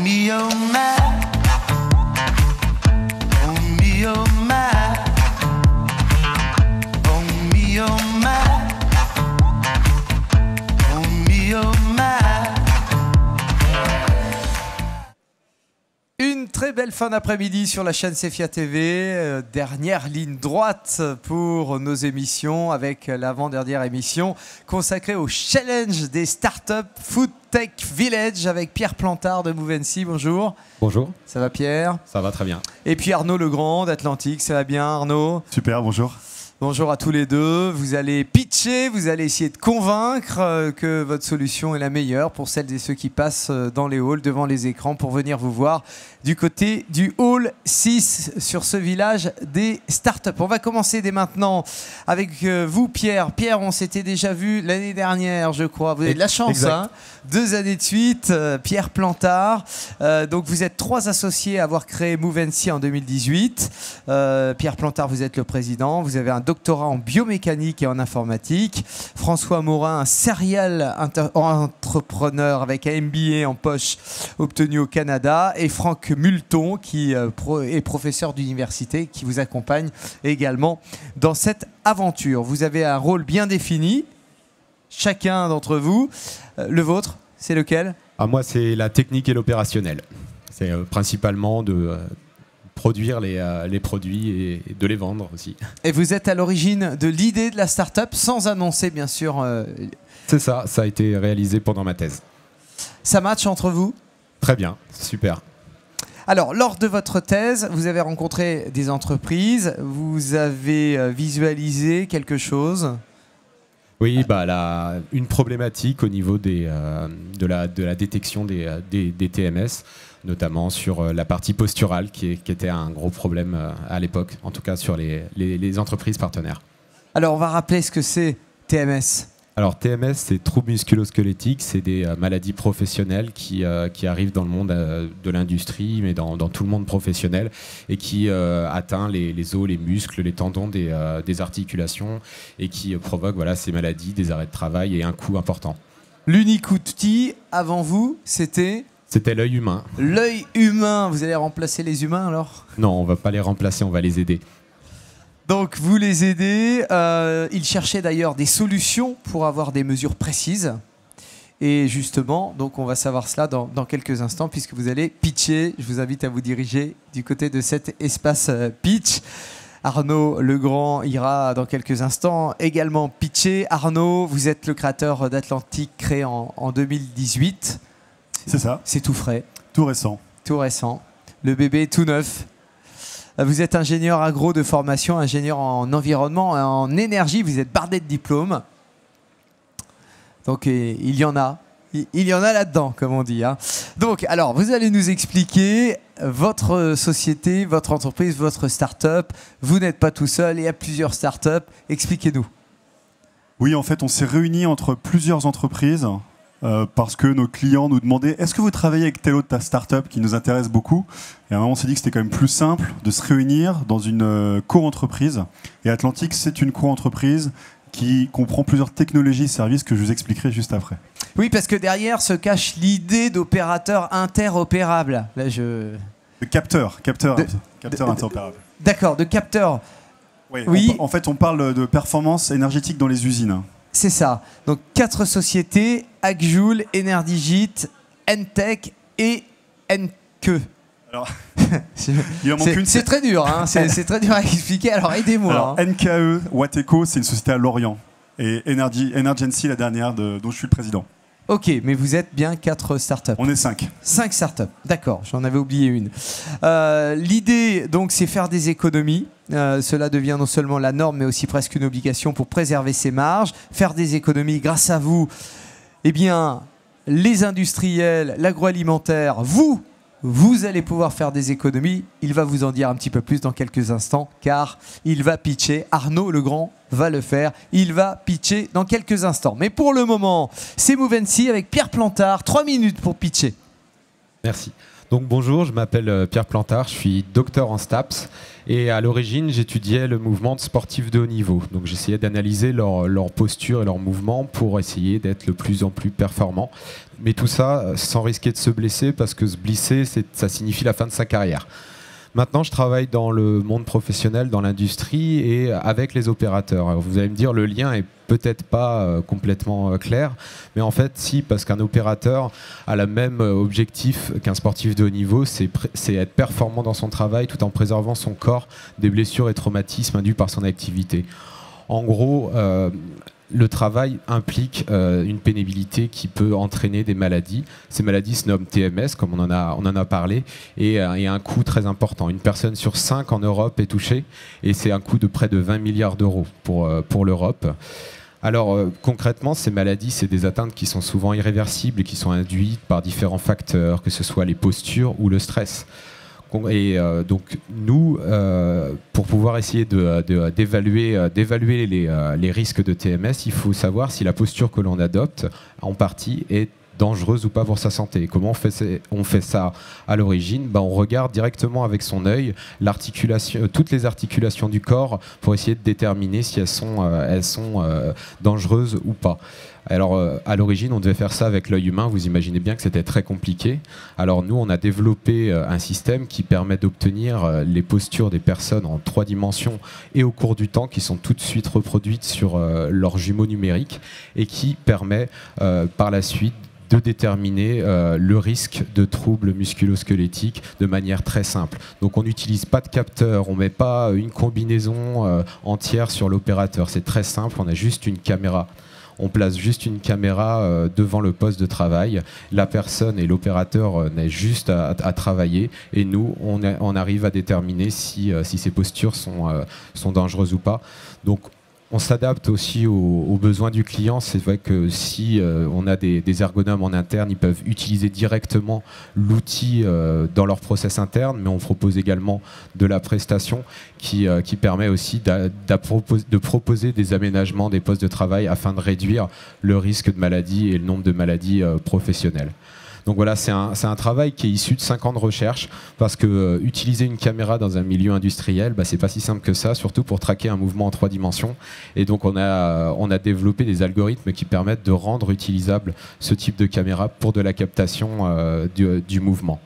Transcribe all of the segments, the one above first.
me, oh my. Oh me, oh my. Oh me, oh my. Oh me, oh my. Une très belle fin d'après-midi sur la chaîne Sefia TV. Dernière ligne droite pour nos émissions avec l'avant-dernière émission consacrée au challenge des startups Food Tech Village avec Pierre Plantard de Movency. Bonjour. Bonjour. Ça va Pierre? Ça va très bien. Et puis Arnaud Legrand d'Atlantique. Ça va bien Arnaud? Super, bonjour. Bonjour à tous les deux. Vous allez pitcher, vous allez essayer de convaincre que votre solution est la meilleure pour celles et ceux qui passent dans les halls, devant les écrans, pour venir vous voir du côté du hall 6 sur ce village des startups. On va commencer dès maintenant avec vous, Pierre. Pierre, on s'était déjà vu l'année dernière, je crois. Vous avez de la chance, hein, 2 années de suite. Pierre Plantard. Donc, vous êtes 3 associés à avoir créé Movency en 2018. Pierre Plantard, vous êtes le président. Vous avez un doctorat en biomécanique et en informatique. François Morin, un serial entrepreneur avec un MBA en poche obtenu au Canada. Et Franck Multon, qui est professeur d'université, qui vous accompagne également dans cette aventure. Vous avez un rôle bien défini, chacun d'entre vous. Le vôtre, c'est lequel? Moi, c'est la technique et l'opérationnel. C'est principalement de produire les produits et de les vendre aussi. Et vous êtes à l'origine de l'idée de la start-up, sans annoncer, bien sûr. C'est ça, ça a été réalisé pendant ma thèse. Ça match entre vous? Très bien, super. Alors, lors de votre thèse, vous avez rencontré des entreprises, vous avez visualisé quelque chose? Oui, une problématique au niveau de la détection des TMS, notamment sur la partie posturale, qui était un gros problème à l'époque, en tout cas sur les entreprises partenaires. Alors, on va rappeler ce que c'est TMS. Alors TMS, c'est troubles musculo-squelettiques, c'est des maladies professionnelles qui arrivent dans le monde de l'industrie, mais dans tout le monde professionnel, et qui atteint les os, les muscles, les tendons des articulations, et qui provoquent ces maladies, des arrêts de travail et un coût important. L'unique outil avant vous, c'était l'œil humain. L'œil humain, vous allez remplacer les humains alors? Non, on ne va pas les remplacer, on va les aider. Donc vous les aidez, ils cherchaient d'ailleurs des solutions pour avoir des mesures précises. Et justement, donc on va savoir cela dans quelques instants puisque vous allez pitcher. Je vous invite à vous diriger du côté de cet espace pitch. Arnaud Legrand ira dans quelques instants également pitcher. Arnaud, vous êtes le créateur d'Atlantique créé en 2018. C'est ça. C'est tout frais. Tout récent. Tout récent. Le bébé est tout neuf. Vous êtes ingénieur agro de formation, ingénieur en environnement et en énergie. Vous êtes bardé de diplômes. Donc il y en a. Il y en a là-dedans, comme on dit. Hein. Donc, alors, vous allez nous expliquer votre société, votre entreprise, votre start-up. Vous n'êtes pas tout seul, il y a plusieurs start-up. Expliquez-nous. Oui, en fait, on s'est réunis entre plusieurs entreprises parce que nos clients nous demandaient « Est-ce que vous travaillez avec telle autre start-up qui nous intéresse beaucoup ?» Et à un moment, on s'est dit que c'était quand même plus simple de se réunir dans une co-entreprise. Et Atlantique, c'est une co-entreprise qui comprend plusieurs technologies et services que je vous expliquerai juste après. Oui, parce que derrière se cache l'idée d'opérateur interopérable. Là, de capteur interopérable. D'accord, de capteur. Oui. En fait, on parle de performance énergétique dans les usines. C'est ça. Donc 4 sociétés, Agjoule, Enerdigit, Entech et Enque. Alors, il en manque une. C'est très dur, hein. C'est très dur à expliquer. Alors aidez-moi. Alors, NKE, Wateco, c'est une société à Lorient. Et Energency, la dernière dont je suis le président. Ok, mais vous êtes bien 4 startups. On est 5. 5 startups, d'accord, j'en avais oublié une. L'idée, donc, c'est faire des économies. Cela devient non seulement la norme, mais aussi presque une obligation pour préserver ses marges. Faire des économies grâce à vous, eh bien, les industriels, l'agroalimentaire, vous allez pouvoir faire des économies. Il va vous en dire un petit peu plus dans quelques instants, car il va pitcher. Arnaud Legrand va le faire. Il va pitcher dans quelques instants. Mais pour le moment, c'est Movency avec Pierre Plantard. 3 minutes pour pitcher. Merci. Donc bonjour, je m'appelle Pierre Plantard, je suis docteur en STAPS et à l'origine j'étudiais le mouvement de sportifs de haut niveau. Donc j'essayais d'analyser leur posture et leur mouvement pour essayer d'être le plus en plus performant. Mais tout ça sans risquer de se blesser parce que se blesser ça signifie la fin de sa carrière. Maintenant, je travaille dans le monde professionnel, dans l'industrie et avec les opérateurs. Alors, vous allez me dire, le lien est peut-être pas complètement clair, mais en fait, si, parce qu'un opérateur a le même objectif qu'un sportif de haut niveau, c'est être performant dans son travail tout en préservant son corps des blessures et traumatismes induits par son activité. En gros, le travail implique une pénibilité qui peut entraîner des maladies. Ces maladies se nomment TMS, comme on en a parlé, et un coût très important. Une personne sur 5 en Europe est touchée, et c'est un coût de près de 20 milliards d'euros pour l'Europe. Alors concrètement, ces maladies, c'est des atteintes qui sont souvent irréversibles et qui sont induites par différents facteurs, que ce soit les postures ou le stress. Et donc nous, pour pouvoir essayer d'évaluer les risques de TMS, il faut savoir si la posture que l'on adopte en partie est dangereuse ou pas pour sa santé. Comment on fait ça à l'origine? On regarde directement avec son œil toutes les articulations du corps pour essayer de déterminer si elles sont dangereuses ou pas. Alors, à l'origine, on devait faire ça avec l'œil humain. Vous imaginez bien que c'était très compliqué. Alors, nous, on a développé un système qui permet d'obtenir les postures des personnes en 3 dimensions et au cours du temps, qui sont tout de suite reproduites sur leurs jumeaux numériques et qui permet par la suite de déterminer le risque de troubles musculo-squelettiques de manière très simple. Donc on n'utilise pas de capteur, on ne met pas une combinaison entière sur l'opérateur. C'est très simple, on a juste une caméra. On place juste une caméra devant le poste de travail. La personne et l'opérateur n'ont juste à travailler. Et nous, on arrive à déterminer si ces postures sont dangereuses ou pas. Donc, on s'adapte aussi aux besoins du client. C'est vrai que si on a des ergonomes en interne, ils peuvent utiliser directement l'outil dans leur process interne, mais on propose également de la prestation qui permet aussi de proposer des aménagements des postes de travail afin de réduire le risque de maladie et le nombre de maladies professionnelles. Donc voilà, c'est un travail qui est issu de 5 ans de recherche parce que utiliser une caméra dans un milieu industriel, c'est pas si simple que ça, surtout pour traquer un mouvement en 3 dimensions. Et donc on a développé des algorithmes qui permettent de rendre utilisable ce type de caméra pour de la captation du mouvement.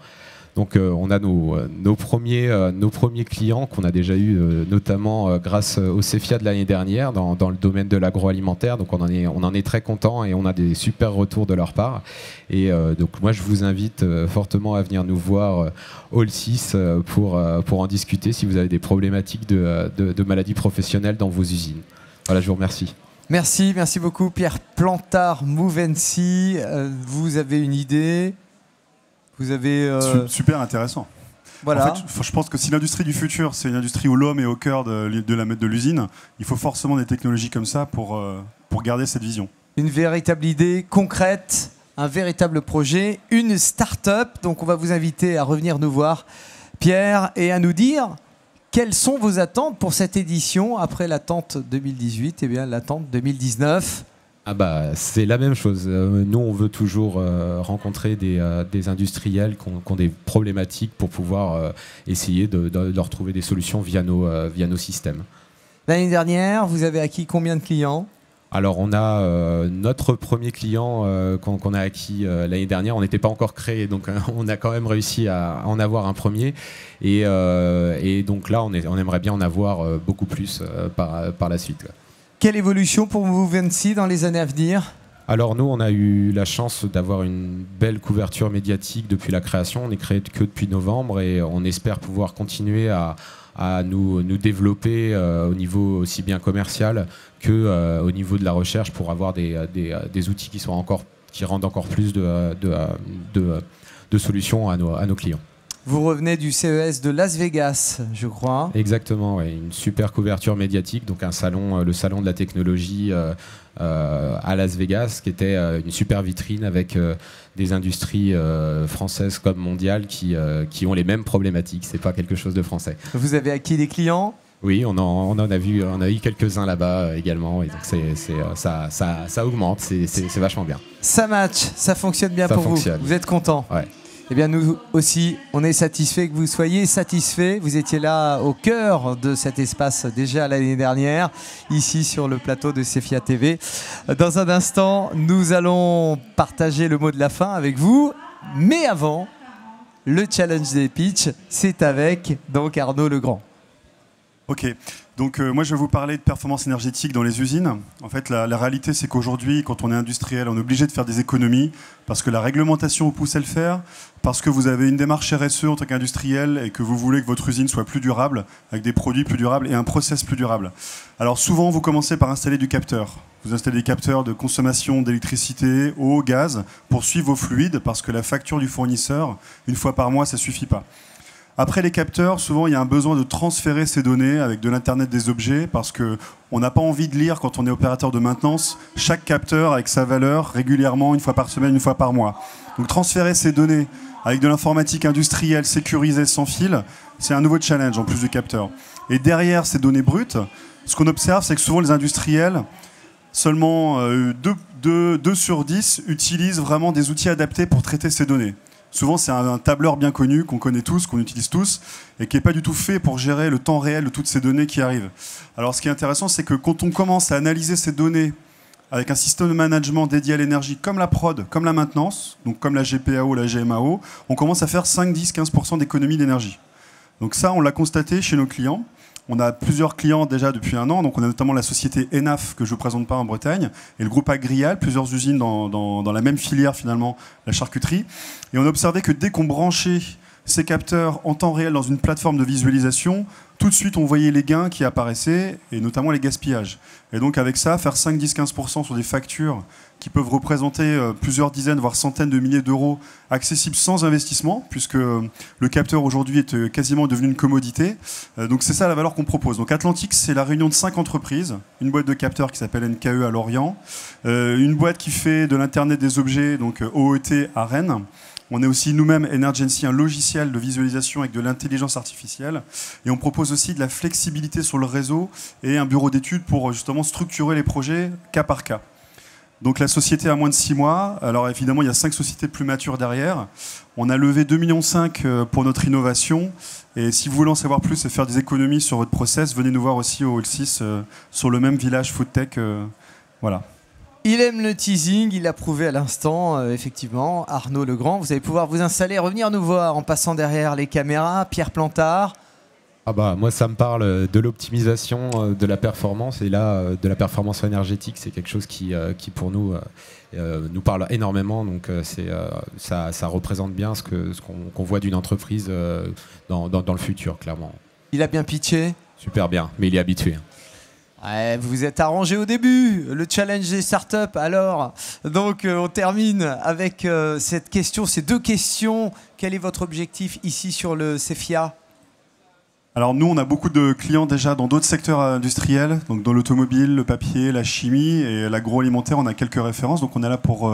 Donc on a nos premiers clients qu'on a déjà eu notamment grâce au CEFIA de l'année dernière dans le domaine de l'agroalimentaire. Donc on en est très content et on a des super retours de leur part. Et donc moi je vous invite fortement à venir nous voir Hall 6 pour en discuter si vous avez des problématiques de maladies professionnelles dans vos usines. Voilà, je vous remercie. Merci beaucoup Pierre Plantard, Movency. Vous avez une idée? Vous avez super intéressant. Voilà. En fait, je pense que si l'industrie du futur, c'est une industrie où l'homme est au cœur de l'usine, il faut forcément des technologies comme ça pour garder cette vision. Une véritable idée concrète, un véritable projet, une start-up. Donc on va vous inviter à revenir nous voir, Pierre, et à nous dire quelles sont vos attentes pour cette édition après l'attente 2018 et bien l'attente 2019. C'est la même chose. Nous, on veut toujours rencontrer des industriels qui ont des problématiques pour pouvoir essayer de leur trouver des solutions via nos systèmes. L'année dernière, vous avez acquis combien de clients? Alors, on a notre premier client qu'on a acquis l'année dernière. On n'était pas encore créé, donc on a quand même réussi à en avoir un premier. Et donc là, on aimerait bien en avoir beaucoup plus par la suite. Quelle évolution pour Movency dans les années à venir? Alors nous, on a eu la chance d'avoir une belle couverture médiatique depuis la création. On n'est créé que depuis novembre et on espère pouvoir continuer à nous développer au niveau aussi bien commercial qu'au niveau de la recherche pour avoir des outils qui rendent encore plus de solutions à nos clients. Vous revenez du CES de Las Vegas, je crois. Exactement, ouais. Une super couverture médiatique, donc le salon de la technologie à Las Vegas, qui était une super vitrine avec des industries françaises comme mondiales qui ont les mêmes problématiques. C'est pas quelque chose de français. Vous avez acquis des clients? Oui, on a eu quelques-uns là-bas également. Et donc ça augmente, c'est vachement bien. Ça match, ça fonctionne bien pour vous. Vous êtes content? Ouais. Eh bien, nous aussi, on est satisfait que vous soyez satisfaits. Vous étiez là au cœur de cet espace déjà l'année dernière, ici sur le plateau de Cefia TV. Dans un instant, nous allons partager le mot de la fin avec vous. Mais avant, le challenge des pitchs, c'est avec donc Arnaud Legrand. Ok, donc moi je vais vous parler de performance énergétique dans les usines. En fait, la réalité c'est qu'aujourd'hui, quand on est industriel, on est obligé de faire des économies parce que la réglementation vous pousse à le faire, parce que vous avez une démarche RSE en tant qu'industriel et que vous voulez que votre usine soit plus durable, avec des produits plus durables et un process plus durable. Alors souvent, vous commencez par installer du capteur. Vous installez des capteurs de consommation d'électricité, eau, gaz, pour suivre vos fluides, parce que la facture du fournisseur, une fois par mois, ça ne suffit pas. Après les capteurs, souvent il y a un besoin de transférer ces données avec de l'Internet des objets parce qu'on n'a pas envie de lire quand on est opérateur de maintenance chaque capteur avec sa valeur régulièrement, une fois par semaine, une fois par mois. Donc transférer ces données avec de l'informatique industrielle sécurisée sans fil, c'est un nouveau challenge en plus du capteur. Et derrière ces données brutes, ce qu'on observe, c'est que souvent les industriels, seulement 2 sur 10 utilisent vraiment des outils adaptés pour traiter ces données. Souvent, c'est un tableur bien connu qu'on connaît tous, qu'on utilise tous, et qui n'est pas du tout fait pour gérer le temps réel de toutes ces données qui arrivent. Alors, ce qui est intéressant, c'est que quand on commence à analyser ces données avec un système de management dédié à l'énergie, comme la prod, comme la maintenance, donc comme la GPAO, la GMAO, on commence à faire 5, 10, 15% d'économie d'énergie. Donc ça, on l'a constaté chez nos clients. On a plusieurs clients déjà depuis un an, donc on a notamment la société ENAF, que je ne vous présente pas en Bretagne, et le groupe Agrial, plusieurs usines dans la même filière finalement, la charcuterie. Et on a observé que dès qu'on branchait ces capteurs en temps réel dans une plateforme de visualisation, tout de suite on voyait les gains qui apparaissaient, et notamment les gaspillages. Et donc avec ça, faire 5, 10, 15% sur des factures qui peuvent représenter plusieurs dizaines, voire centaines de milliers d'euros, accessibles sans investissement, puisque le capteur aujourd'hui est quasiment devenu une commodité. Donc c'est ça la valeur qu'on propose. Donc Atlantic, c'est la réunion de 5 entreprises, une boîte de capteurs qui s'appelle NKE à Lorient, une boîte qui fait de l'Internet des objets, donc OET à Rennes. On est aussi nous-mêmes Energency, un logiciel de visualisation avec de l'intelligence artificielle. Et on propose aussi de la flexibilité sur le réseau et un bureau d'études pour justement structurer les projets cas par cas. Donc la société a moins de 6 mois. Alors évidemment, il y a 5 sociétés plus matures derrière. On a levé 2,5 millions pour notre innovation. Et si vous voulez en savoir plus et faire des économies sur votre process, venez nous voir aussi au Hall 6 sur le même village Foodtech. Voilà. Il aime le teasing, il l'a prouvé à l'instant, effectivement. Arnaud Legrand, vous allez pouvoir vous installer, revenir nous voir en passant derrière les caméras. Pierre Plantard. Ah bah, moi, ça me parle de l'optimisation de la performance. Et là, de la performance énergétique, c'est quelque chose qui pour nous, nous parle énormément. Donc, ça représente bien ce qu'on voit d'une entreprise dans le futur, clairement. Il a bien pitché. Super bien, mais il est habitué. Ouais, vous vous êtes arrangé au début, le challenge des startups. Alors, donc on termine avec cette question, ces 2 questions. Quel est votre objectif ici sur le Cefia ? Alors nous, on a beaucoup de clients déjà dans d'autres secteurs industriels, donc dans l'automobile, le papier, la chimie et l'agroalimentaire. On a quelques références, donc on est là pour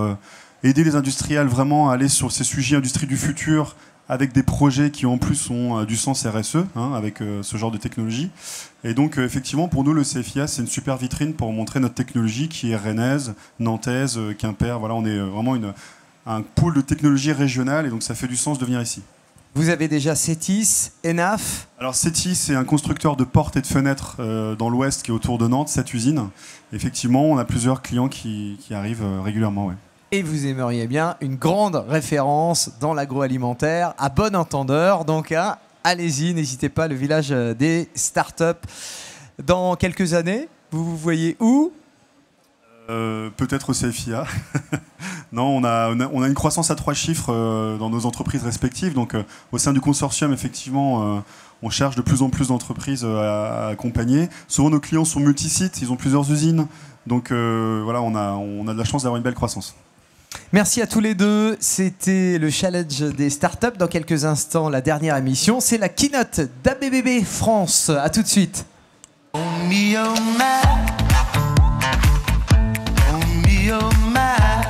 aider les industriels vraiment à aller sur ces sujets industrie du futur avec des projets qui en plus ont du sens RSE, avec ce genre de technologie. Et donc effectivement, pour nous, le CFIA, c'est une super vitrine pour montrer notre technologie qui est rennaise, nantaise, Quimper. Voilà, on est vraiment un pool de technologie régionale et donc ça fait du sens de venir ici. Vous avez déjà Cetis, ENAF. Alors Cetis, c'est un constructeur de portes et de fenêtres dans l'ouest qui est autour de Nantes, cette usine. Effectivement, on a plusieurs clients qui arrivent régulièrement. Ouais. Et vous aimeriez bien une grande référence dans l'agroalimentaire, à bon entendeur. Donc allez-y, n'hésitez pas, le village des startups. Dans quelques années, vous vous voyez où ? Peut-être au CFIA. Non, on a une croissance à 3 chiffres dans nos entreprises respectives. Donc, au sein du consortium, effectivement, on cherche de plus en plus d'entreprises à accompagner. Souvent, nos clients sont multisites, ils ont plusieurs usines. Donc, voilà, on a de la chance d'avoir une belle croissance. Merci à tous les deux. C'était le challenge des startups. Dans quelques instants, la dernière émission, c'est la keynote d'ABBB France. À tout de suite. Oh me, oh my. Oh me, oh my.